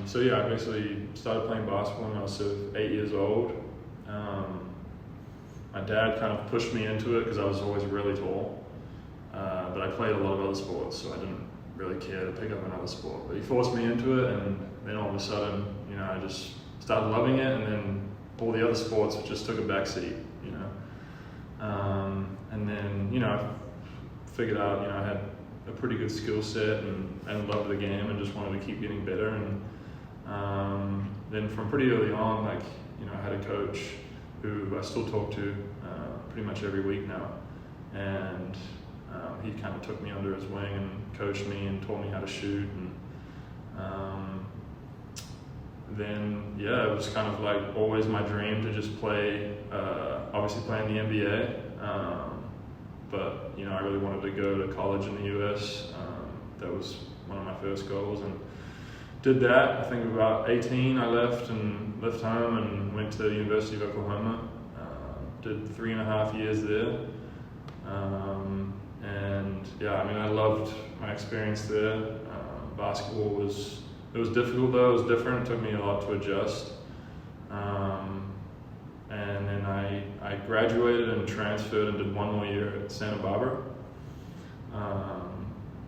So yeah, I basically started playing basketball when I was sort of 8 years old. My dad kind of pushed me into it because I was always really tall. But I played a lot of other sports, so I didn't really care to pick up another sport. But he forced me into it, and then all of a sudden, you know, I just started loving it, and then all the other sports just took a backseat, you know. And then, you know, I figured out, you know, I had a pretty good skill set and loved the game and just wanted to keep getting better. And then from pretty early on, like, you know, I had a coach who I still talk to pretty much every week now. And he kind of took me under his wing and coached me and taught me how to shoot. And then, yeah, it was kind of like always my dream to just play, obviously play in the NBA. But, you know, I really wanted to go to college in the US. That was one of my first goals, and did that. I think about 18, I left home and went to the University of Oklahoma. Did 3.5 years there. And yeah, I mean, I loved my experience there. Basketball was difficult though, it was different, it took me a lot to adjust. And then I graduated and transferred and did 1 more year at Santa Barbara.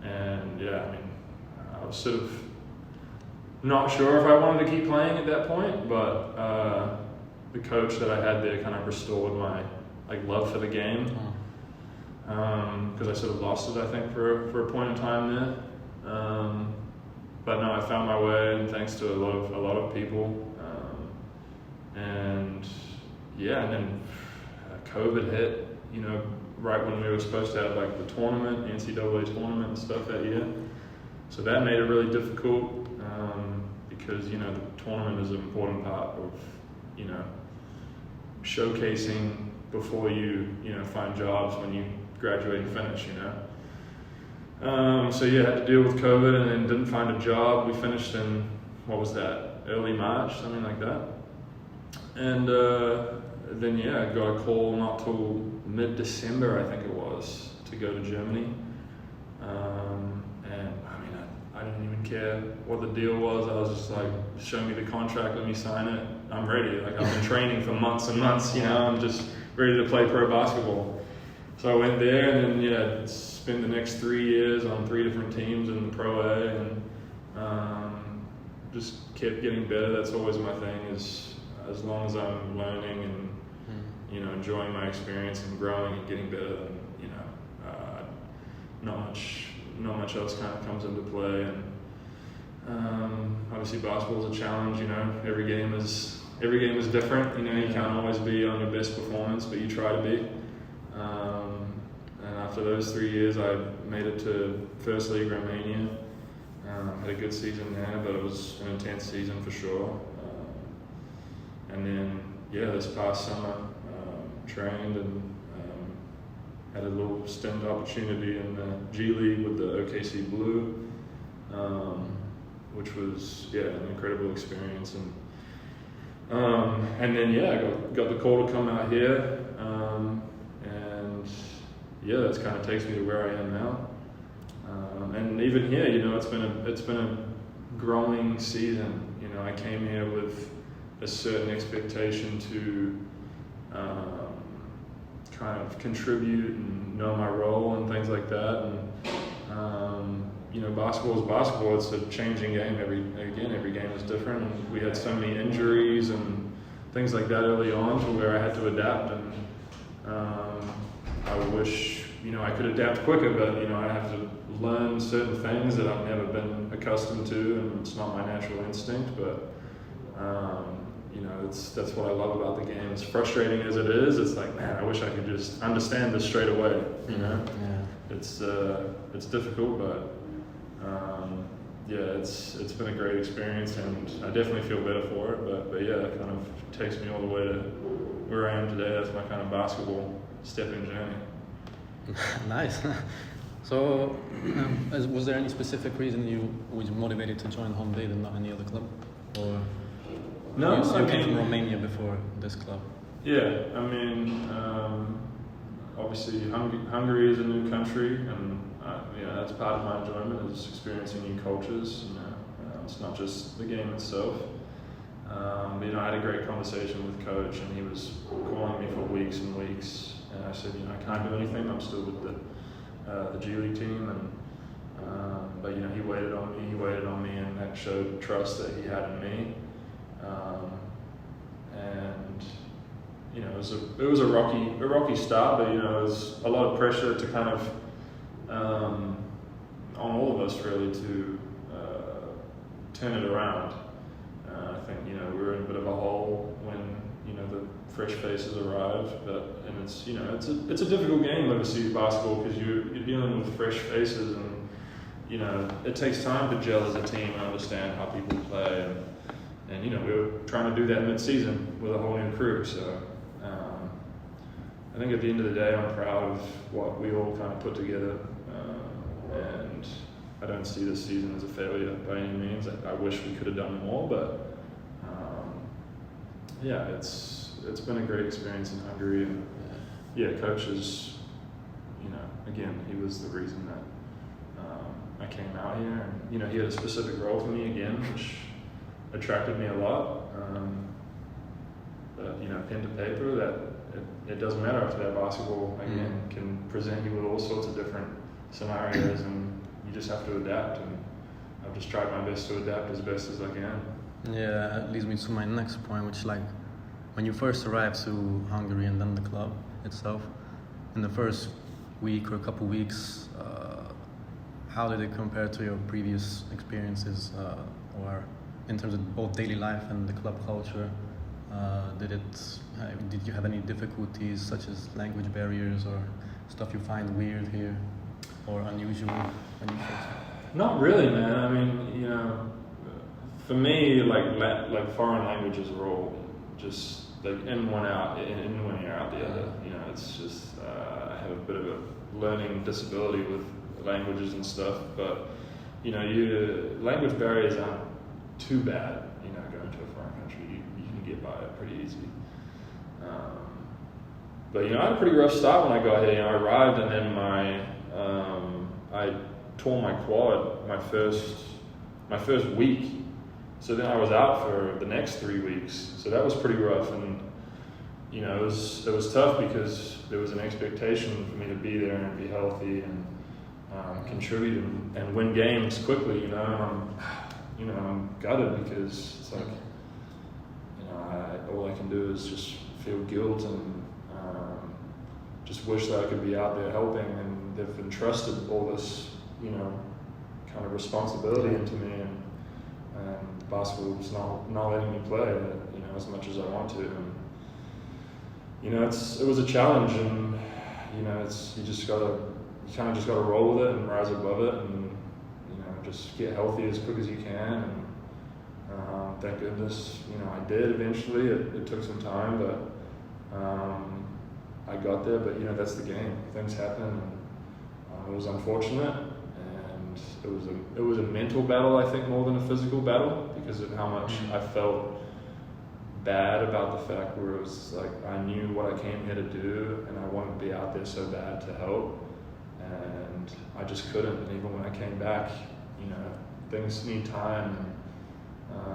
And yeah, I mean, I was sort of not sure if I wanted to keep playing at that point, but the coach that I had there kind of restored my love for the game. Because I sort of lost it, I think, for a point in time there. But no, I found my way, and thanks to a lot of people. And yeah, and then COVID hit, you know, right when we were supposed to have like the tournament, the NCAA tournament and stuff that year. So that made it really difficult because, you know, the tournament is an important part of, you know, showcasing before you know, find jobs when you graduate and finish, you know. So yeah, had to deal with COVID and then didn't find a job. We finished in, what was that, early March, something like that. And then yeah, I got a call not till mid-December, I think it was, to go to Germany. And I mean, I didn't even care what the deal was. I was just like, show me the contract, let me sign it. I'm ready. Like, I've been training for months and months, you know, I'm just ready to play pro basketball. So I went there, and then yeah, spent the next 3 years on 3 different teams in the Pro A, and just kept getting better. That's always my thing, is as long as I'm learning and you know, enjoying my experience and growing and getting better, then, you know, not much else kind of comes into play. And obviously basketball is a challenge, you know, every game is different, you know, you can't always be on your best performance, but you try to be. And after those 3 years, I made it to First League Romania. Had a good season there, but it was an intense season for sure. And then, yeah, this past summer, trained and had a little stint opportunity in the G League with the OKC Blue, which was, yeah, an incredible experience. And then, yeah, I got the call to come out here, and yeah, that's kind of takes me to where I am now. And even here, you know, it's been a growing season. You know, I came here with a certain expectation to kind of contribute and know my role and things like that. And you know, basketball is basketball. It's a changing game. Every game is different. And we had so many injuries and things like that early on, to where I had to adapt. And I wish, you know, I could adapt quicker, but you know, I have to learn certain things that I've never been accustomed to, and it's not my natural instinct. But you know, that's what I love about the game. As frustrating as it is, it's like, man, I wish I could just understand this straight away. You know, yeah. It's difficult, but yeah, it's been a great experience, and I definitely feel better for it. But yeah, it kind of takes me all the way to where I am today. That's my kind of basketball stepping journey. Nice. So, was there any specific reason you was motivated to join Home Blade and not any other club, or? No, you came from Romania before this club. Yeah, I mean, obviously Hungary is a new country, and yeah, that's part of my enjoyment, is experiencing new cultures. You know, It's not just the game itself. But, you know, I had a great conversation with coach, and he was calling me for weeks and weeks. And I said, you know, I can't do anything. I'm still with the G League team, and but you know, he waited on me, and that showed trust that he had in me. And you know, it was a rocky start, but you know, it was a lot of pressure to kind of on all of us really to turn it around. I think, you know, we were in a bit of a hole when, you know, the fresh faces arrived, and it's, you know, it's a difficult game, overseas basketball, because you're dealing with fresh faces, and you know, it takes time to gel as a team and understand how people play, and you know, we were trying to do that mid-season with a whole new crew. So I think at the end of the day, I'm proud of what we all kind of put together, and I don't see this season as a failure by any means. I wish we could have done more, but yeah, it's been a great experience in Hungary, and yeah, coach is, you know, again, he was the reason that I came out here, and you know, he had a specific role for me again, which attracted me a lot. But you know, pen to paper, that it doesn't matter after that. Basketball again can present you with all sorts of different scenarios, and you just have to adapt. And I've just tried my best to adapt as best as I can. Yeah, that leads me to my next point, which, like, when you first arrived to Hungary and then the club itself, in the first week or a couple weeks, how did it compare to your previous experiences, or in terms of both daily life and the club culture? Did you have any difficulties, such as language barriers or stuff you find weird here or unusual when you first? Not really, man. I mean, you know, for me, like foreign languages are all just like in one out, in one ear out the other. You know, it's just I have a bit of a learning disability with languages and stuff, but you know, language barriers aren't too bad. You know, going to a foreign country, you can get by it pretty easy. But you know, I had a pretty rough start when I got here. You know, I arrived, and then I tore my quad my first week. So then I was out for the next 3 weeks. So that was pretty rough, and you know, it was tough because there was an expectation for me to be there and be healthy and contribute and win games quickly. You know, and I'm gutted because it's like, you know, all I can do is just feel guilt and just wish that I could be out there helping, and they've entrusted all this, you know, kind of responsibility into me, and basketball's not letting me play, you know, as much as I want to. And you know, it was a challenge, and you know, you kind of just gotta roll with it and rise above it, and you know, just get healthy as quick as you can. And thank goodness, you know, I did eventually. It took some time, but I got there. But you know, that's the game. Things happen, and it was unfortunate, and it was a mental battle, I think, more than a physical battle, because of how much I felt bad about the fact where it was like I knew what I came here to do, and I wanted to be out there so bad to help, and I just couldn't. And even when I came back, you know, things need time, and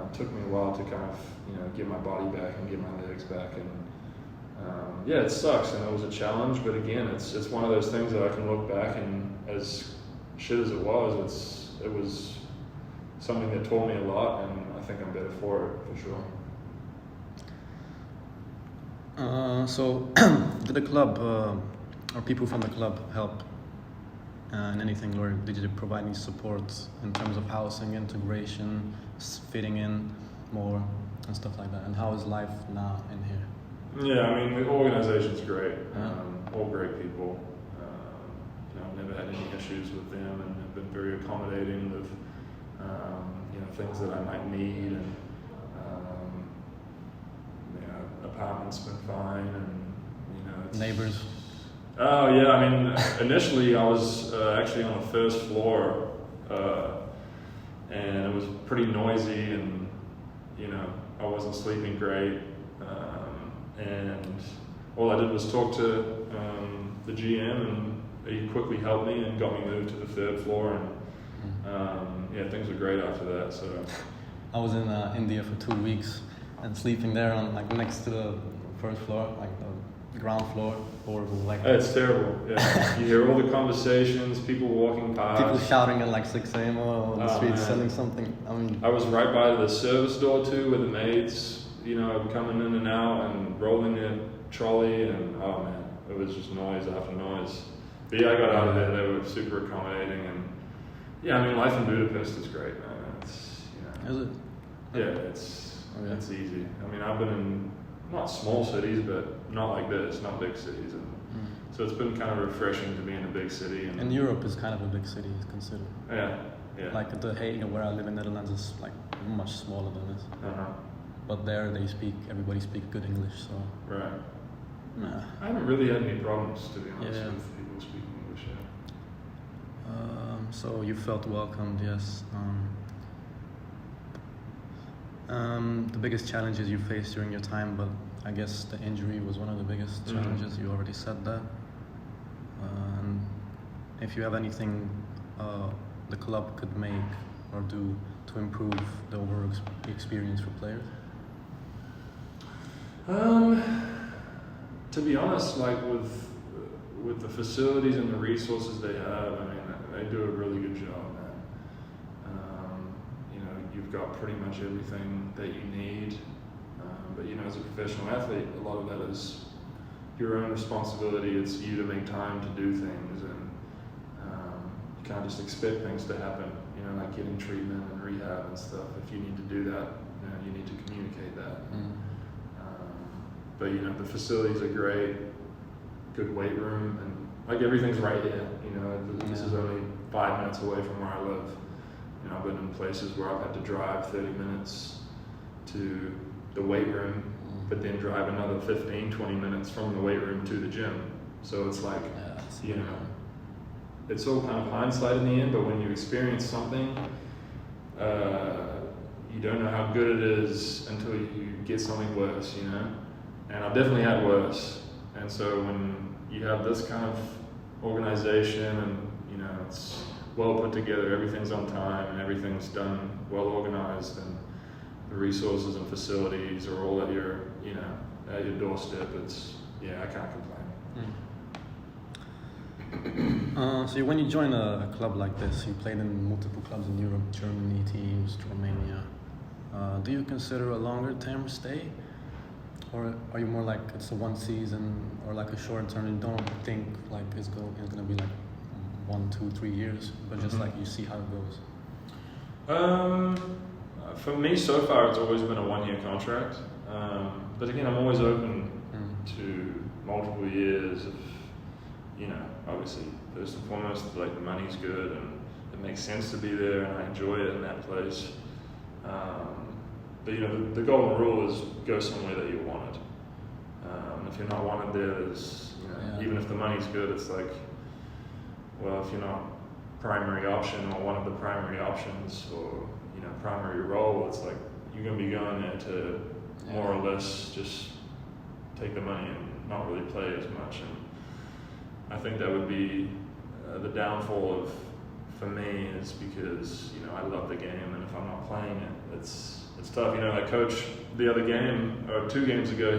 it took me a while to kind of, you know, get my body back and get my legs back, and yeah, it sucks, and it was a challenge. But again, it's one of those things that I can look back, and as shit as it was something that taught me a lot, and I think I'm better for it, for sure. So, did the club or people from the club help in anything, or did you provide any support in terms of housing, integration, fitting in more, and stuff like that? And how is life now in here? Yeah, I mean, the organization's great. All great people. You know, I've never had any issues with them, and have been very accommodating with you know, things that I might need, and you know, apartment's been fine, and you know, Neighbors. Oh yeah, I mean, initially I was actually on the first floor, and it was pretty noisy, and you know, I wasn't sleeping great, and all I did was talk to the GM, and he quickly helped me and got me moved to the third floor, and yeah, things were great after that. So I was in India for 2 weeks and sleeping there on like next to the first floor, like the ground floor, horrible. Like it's terrible. Yeah, you hear all the conversations, people walking past, people shouting at like 6 a.m. on the street man. selling something. I mean, I was right by the service door too, with the maids, you know, coming in and out and rolling their trolley, and oh man, it was just noise after noise. But yeah, I got out of there. They were super accommodating, and yeah, I mean, life in Budapest is great, man. It's, you know, is it? yeah, it's easy. I mean, I've been in not small cities, but not like this, not big cities, and so it's been kind of refreshing to be in a big city. And Europe is kind of a big city, considered. Yeah. Like the Hague, where I live in Netherlands, is like much smaller than this. But there, everybody speaks good English, so. Right. Nah. I haven't really had any problems, to be honest, Yeah. with people speaking English. Yeah. So you felt welcomed, yes. The biggest challenges you faced during your time, but I guess the injury was one of the biggest challenges. You already said that. If you have anything the club could make or do to improve the overall experience for players? To be honest, like with the facilities and the resources they have, I mean, they do a really good job, man. You know, you've got pretty much everything that you need, but you know, as a professional athlete, a lot of that is your own responsibility. It's you to make time to do things, and you can't just expect things to happen. You know, like getting treatment and rehab and stuff. If you need to do that, you know, you need to communicate that. But you know, the facilities are great, good weight room, and like everything's right here. You know, this is only 5 minutes away from where I live. You know, I've been in places where I've had to drive 30 minutes to the weight room, but then drive another 15, 20 minutes from the weight room to the gym. So it's like, you know, it's all kind of hindsight in the end, but when you experience something, you don't know how good it is until you get something worse, you know? And I've definitely had worse. And so when you have this kind of organization and, you know, it's well put together, everything's on time and everything's done, well organized, and the resources and facilities are all at your, you know, at your doorstep, it's, yeah, I can't complain. So when you join a club like this, you played in multiple clubs in Europe, Germany teams, Romania. Do you consider a longer term stay? Or are you more like it's a one season or like a short term? You don't think like it's gonna be like 1, 2, 3 years, but just like you see how it goes? For me, so far, it's always been a 1-year contract. But again, I'm always open to multiple years. If, you know, obviously, first and foremost, like the money's good and it makes sense to be there and I enjoy it in that place. But you know, the golden rule is go somewhere that you wanted. If you're not wanted there, there's, you know, even if the money's good, it's like, well, if you're not primary option or one of the primary options or, you know, primary role, it's like you're going to be going there to more or less just take the money and not really play as much. And I think that would be the downfall of, for me, is because, you know, I love the game, and if I'm not playing it, it's tough. You know, like coach the other game, or 2 games ago,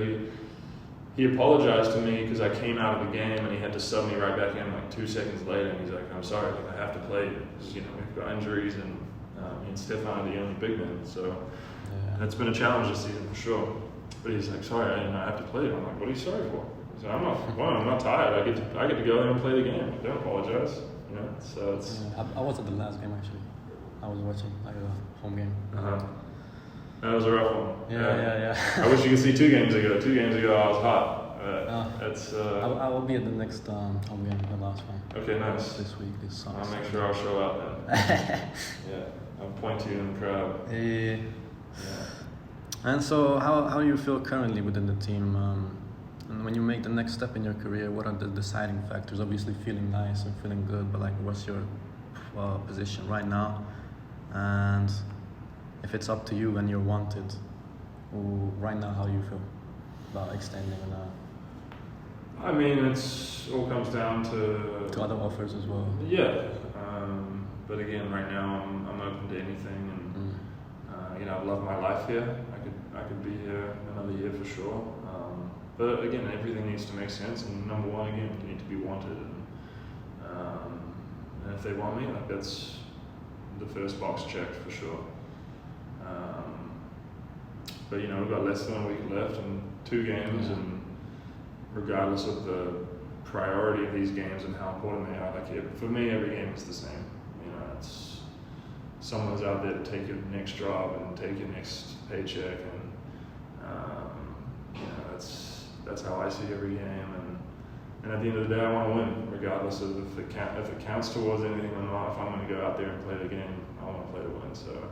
he apologized to me because I came out of the game and he had to sub me right back in like 2 seconds later, and he's like, I'm sorry, like, I have to play because, you know, we've got injuries, and me and Stefan are the only big men, so it's been a challenge this season for sure. But he's like, sorry, I have to play. I'm like, what are you sorry for? He said, I'm not tired. I get to go there and play the game. Don't apologize. You know, so it's. I was at the last game actually. I was watching like a home game. That was a rough one. Yeah. I wish you could see 2 games ago. 2 games ago, I was hot. It's. I will be at the next home game, the last one. Okay, nice. This week, this summer. I'll make sure I'll show up then. Yeah, I'll point to you in the crowd. Yeah. And so, how do you feel currently within the team? And when you make the next step in your career, what are the deciding factors? Obviously, feeling nice and feeling good, but like, what's your position right now? And if it's up to you and you're wanted, right now, how do you feel about extending or not? I mean, it's all comes down to other offers as well. Yeah. but again, right now I'm open to anything, and you know, I love my life here. I could be here another year for sure. But again, everything needs to make sense. And number one, again, you need to be wanted. And if they want me, like that's the first box checked for sure. But you know, we've got less than a week left and 2 games, and regardless of the priority of these games and how important they are, like for me, every game is the same. You know, it's someone's out there to take your next job and take your next paycheck, and you know, that's how I see every game. And at the end of the day, I want to win, regardless of if it counts towards anything or not. If I'm going to go out there and play the game, I want to play to win. So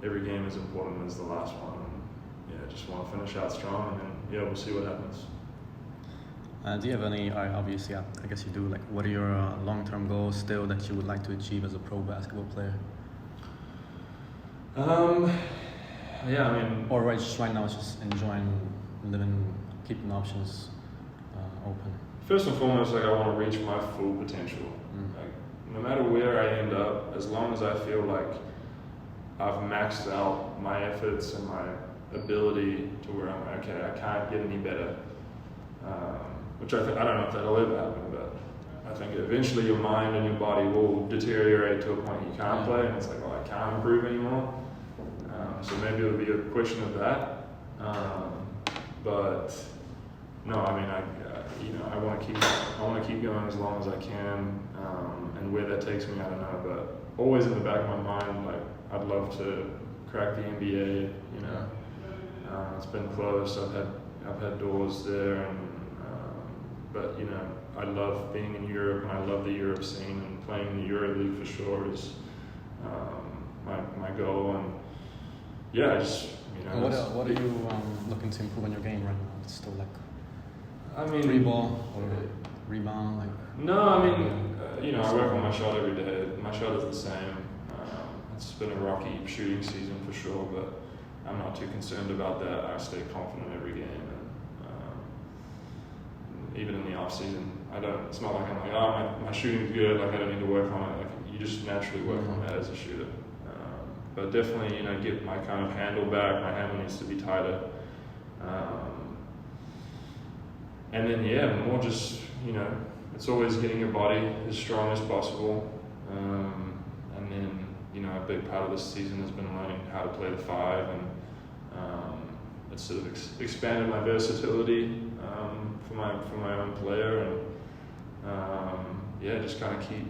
every game is important as the last one. And just want to finish out strong, and then we'll see what happens. Do you have any? Obviously, I guess you do. Like, what are your long-term goals still that you would like to achieve as a pro basketball player? Yeah, I mean, or just right now, it's just enjoying living, keeping options open. First and foremost, like I want to reach my full potential. Like, no matter where I end up, as long as I feel like I've maxed out my efforts and my ability to where I'm like, okay, I can't get any better. Which I don't know if that'll ever happen, but I think eventually your mind and your body will deteriorate to a point you can't play, and it's like, oh, I can't improve anymore. So maybe it'll be a question of that. But no, I mean, I want to keep going as long as I can, and where that takes me, I don't know. But always in the back of my mind, like I'd love to crack the NBA. You know, it's been close. I've had doors there, but you know, I love being in Europe, and I love the Europe scene, and playing in the EuroLeague for sure is my goal. And I just, you know. What are you looking to improve on your game right now? It's still like, I mean, 3 ball or rebound, like. No, I mean, you know, I work on my shot every day. My shot is the same. It's been a rocky shooting season for sure, but I'm not too concerned about that. I stay confident every game, and even in the off season, it's not like I'm like, oh, my shooting's good, like I don't need to work on it. Like you just naturally work on that as a shooter. But definitely, you know, get my kind of handle back. My handle needs to be tighter. And then, more just, you know, it's always getting your body as strong as possible. And then, you know, a big part of this season has been learning how to play the 5, and it's sort of expanded my versatility for my own player, and just kind of keep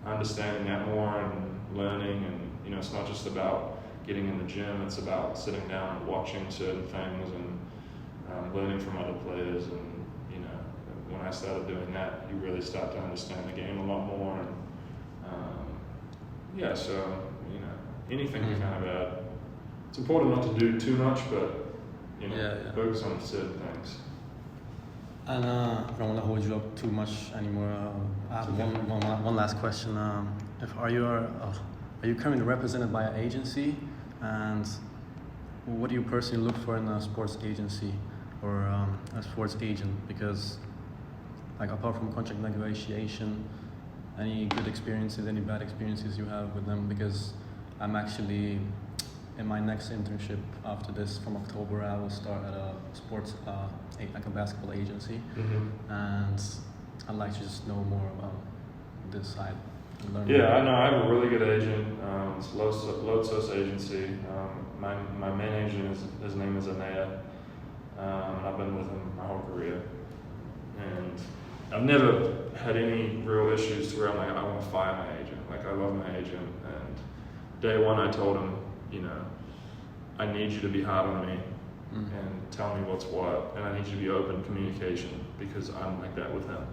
understanding that more and learning. And you know, it's not just about getting in the gym; it's about sitting down and watching certain things and learning from other players. And you know, when I started doing that, you really start to understand the game a lot more. And so you know, anything to kind of add. It's important not to do too much, but you know, focus on certain things. And I don't want to hold you up too much anymore. I have one last question. Are you currently represented by an agency, and what do you personally look for in a sports agency or a sports agent? Because, like, apart from contract negotiation, any good experiences, any bad experiences you have with them? Because I'm actually in my next internship after this from October, I will start at a sports, like a basketball agency, and I'd like to just know more about this side. Yeah, I know. I have a really good agent. It's Lotsos Agency. My main agent his name is Anaya. I've been with him my whole career, and I've never had any real issues to where I'm like, I want to fire my agent. Like, I love my agent, and day one I told him, you know, I need you to be hard on me and tell me what's what, and I need you to be open communication, because I'm like that with him.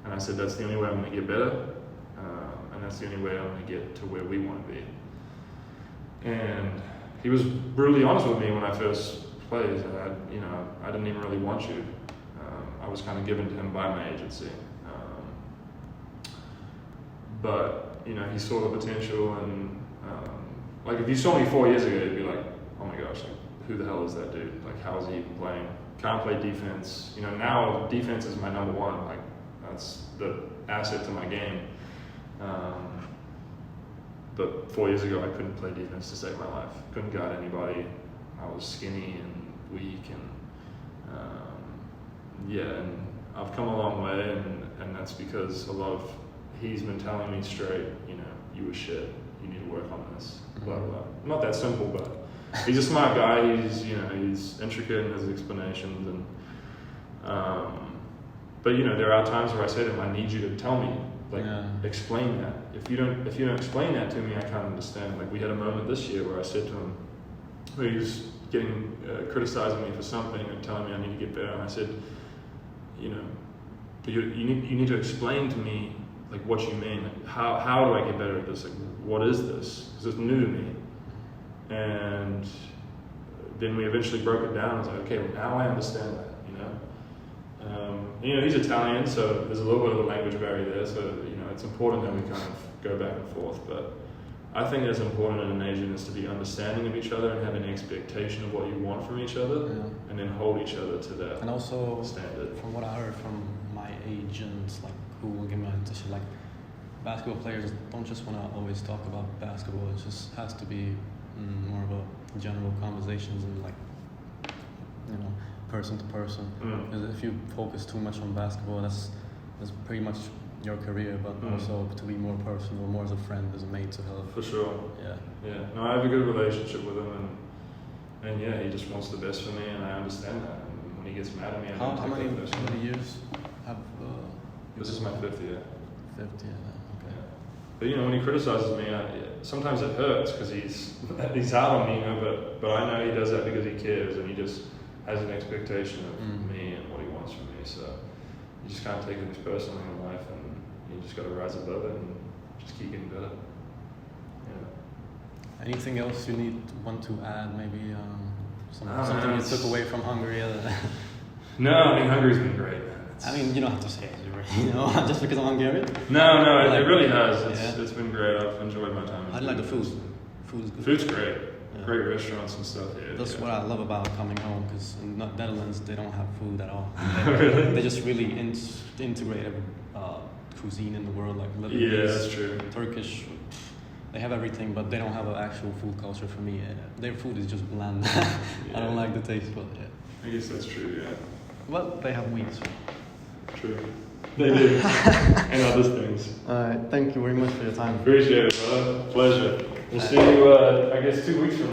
And I said, that's the only way I'm going to get better, and that's the only way I'm going to get to where we want to be. And he was brutally honest with me when I first played. I didn't even really want you. I was kind of given to him by my agency. But, you know, he saw the potential, and like, if you saw me 4 years ago, you'd be like, oh my gosh, like, who the hell is that dude? Like, how is he even playing? Can't play defense. You know, now defense is my number one. Like, that's the asset to my game. but 4 years ago I couldn't play defense to save my life. Couldn't guard anybody. I was skinny and weak, and I've come a long way, and that's because he's been telling me straight, you were shit. You need to work on this. Blah blah. Not that simple, but he's a smart guy. He's intricate in his explanations, and but there are times where I say to him, I need you to tell me, explain that. If you don't explain that to me, I can't understand. Like, we had a moment this year where I said to him, he was getting criticizing me for something and telling me I need to get better, and I said, but you need to explain to me, like, what you mean. Like, how do I get better at this? Like, what is this? Because it's new to me. And then we eventually broke it down. I was like, okay, well, now I understand that. He's Italian, so there's a little bit of a language barrier there. So it's important that we kind of go back and forth. But I think it's important in an Asian is to be understanding of each other and have an expectation of what you want from each other, and then hold each other to that. And also, standard. From what I heard from my agents, like, who will give me attention, like, basketball players don't just want to always talk about basketball. It just has to be more of a general conversations and, like, person to person. Because if you focus too much on basketball, that's pretty much your career, but also to be more personal, more as a friend, as a mate to help. For sure. Yeah. No, I have a good relationship with him, and yeah, he just wants the best for me, and I understand that. And when he gets mad at me, How many years have? This is my 5th year. 5th year. Okay. Yeah. But when he criticizes me, sometimes it hurts because he's hard on me, but I know he does that because he cares, and he just has an expectation of me and what he wants from me. So you just can't take things personally in life, and you just got to rise above it and just keep getting better. Yeah. Anything else you want to add? Maybe something you took away from Hungary? No, Hungary's been great, man. You don't have to say it, just because I'm Hungarian. No, it really has. It's been great. I've enjoyed my time. I like the food. Food is good. Food's great. Yeah. Great restaurants and stuff. That's what I love about coming home, because in Netherlands they don't have food at all. Really? They just really integrate every cuisine in the world, like Lebanese, that's true. Turkish. They have everything, but they don't have an actual food culture for me. Their food is just bland. I don't like the taste, but I guess that's true. Yeah. Well, they have wheat. So. True. They do. And other things. Thank you very much for your time. Appreciate it, brother. Pleasure. We'll see you, I guess, 2 weeks from now.